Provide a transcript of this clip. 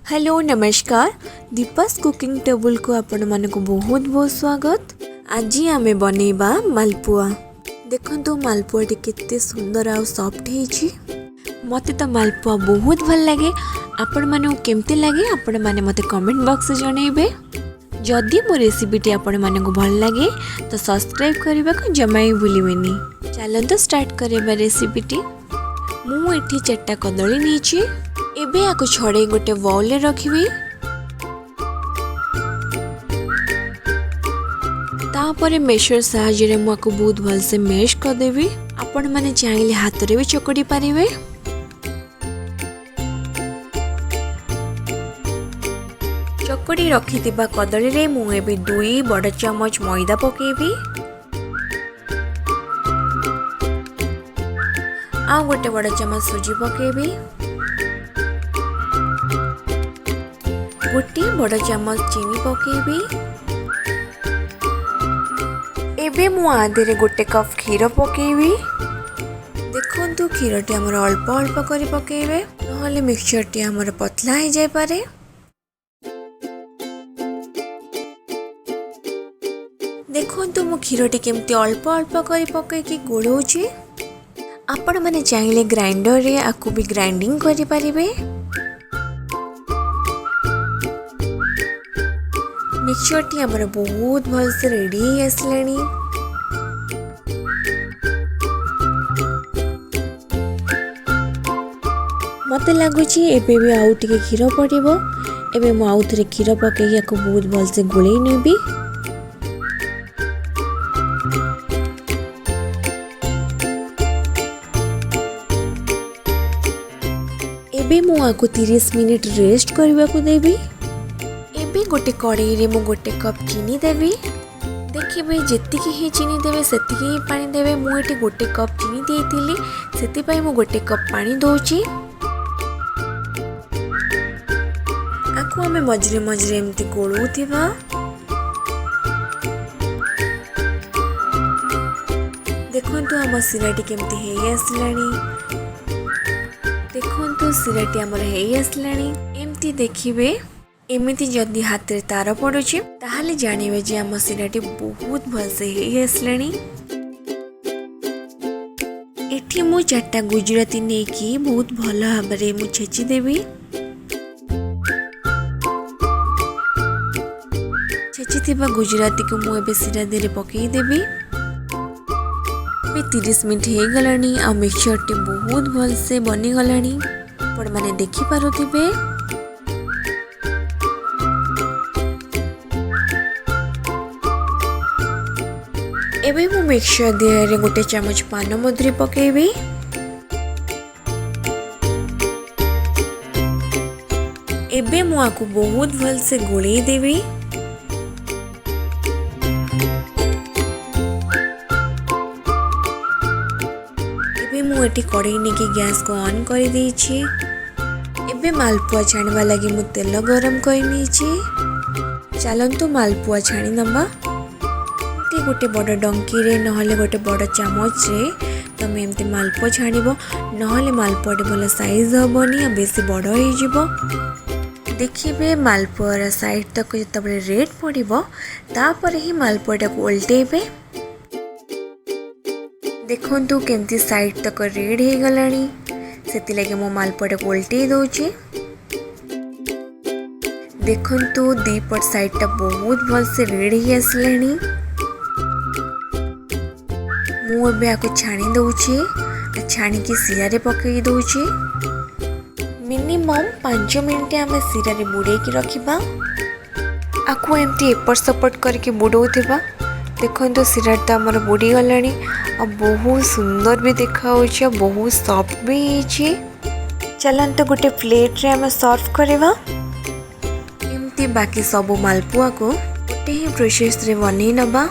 Hello नमस्कार Deepa's cooking table को आपण मानक बहुत बहुत स्वागत। आज आमे बनेबा मालपुआ। देखंतु मालपुआ टी केते सुंदर आ सॉफ्ट हेची। मते तो मालपुआ बहुत भल लागे। आपण माने केमते लागे आपण माने मते कमेंट बॉक्स जणैबे। जदि मो रेसिपी टी आपण माने को भल लागे तो सब्सक्राइब करबा को जमा ही भूलिबेनी। चलन तो स्टार्ट करबा रेसिपी टी। मु एठी 4टा कदली नीची। एबे आको छड़े गोटे बाउल रे रखिबी। तापरे मेशर साहाय्य रे मु आको बहुत भल से मैश कर देबी। आपण माने चाहिले हाथ रे भी चकड़ी पारिबे। चकड़ी रखिथिबा कदली रे मु एबे 2 बड़ चम्मच मैदा पकेबी। आ गोटे बड़ चम्मच सुजी पकेबी। गोटे बड़ चम्मच चीनी पकेबी। एबे मु आधे गोटे कप क्षीर पकेबी। देखंतु क्षीर टी हमर अल्प अल्प करी पकेबे नहले मिक्सचर टी हमर पतला हो जाय पारे। देखंतु मु क्षीर टी केमती अल्प अल्प करी पके कि गोळौची। आपण माने चाहिले ग्राइंडर रे आकु भी ग्राइंडिंग करि परिबे। मिक्सचर टी हमर बहुत भल से रेडी आसलानी। मते लागुची एबे भी आउ टिके क्षीर पड़िबो। एबे मु आउ थरे क्षीर पके याको बहुत भल से गोलेई नेबी। एबे मु आको 30 मिनिट रेस्ट करबा को देबी। एबे गोटे कड़ाई रे मु गोटे कप चीनी देबी। देखिबे जेतिकी ही चीनी देबे सेतिकी ही पानी देबे। मु एटी गोटे कप चीनी देइतिली सेति पई मु गोटे कप पानी दोची। आको हमें मजरे मजरे एमती गोळौथिबा। देखंतु हम सिराटी केमती हेई आसलानी। देखंतु सिराटी हमर हेई आसलानी। एमती देखिबे एमिति जदि हाथ रे तार पड़ुछि ताहाले जानिबे जे हम सिराटी बहुत भल से हेई आसलानी। एठी मु 4टा गुजराती नेकी बहुत भल भाबरे मु छेची देबी। छेची थिबा गुजराती को मु एबे सिरा देरे पकेई देबी। बे 30 मिनिट हे गलानी आ मिक्सचर टी बहुत भल से बनी गलानी। आपण माने देखि पारुथिबे। एबे मु मिक्सचर देहरे गोटे चम्मच पान मधुरी पकेबी। एबे मु आकु बहुत भल से गोळेई देबी। एबे मु एटी कड़ाई नेकी गैस को ऑन कर देछि। एबे मालपुआ छाणवा लागि मु तेल गरम कर नीछि। चलंतु मालपुआ छाणी नबा। गोटे बड़ डंकी रे नहले गोटे बड़ चामच रे तमे एमती मालपुआ छाणिबो नहले मालपुआ टे भल साइज हबनी आ बेसी बड़ हो जिवो। देखिबे मालपुआ रा साइड तक जतबे रेड पड़िबो तापरे ही मालपुआ टा को उल्टेबे। देखंतु केमती साइड तक रेड हे गलानी सेति लागे मो मालपुआ टा को उल्टे दोची। देखंतु दी पट साइड टा बहुत भल से रेड ही आसलानी। मु एबे आको छाणी दउछि। छाणी की सिरा रे पकई दउछि। मिनिमम 5 मिनिट हमें सिरा रे बुड़े की रखिबा। आको एमती एपर सपोर्ट करके बुडौथिबा। देखंतु सिरा त हमर बुडी गलानी आ बहुत सुंदर भी देखा होछि आ बहुत सॉफ्ट भी हेछि। चलन तो गोटे प्लेट रे हमें सर्व करबा। एमती बाकी सब मालपुआ को गोटे ही प्रोसेस रे बनै नबा।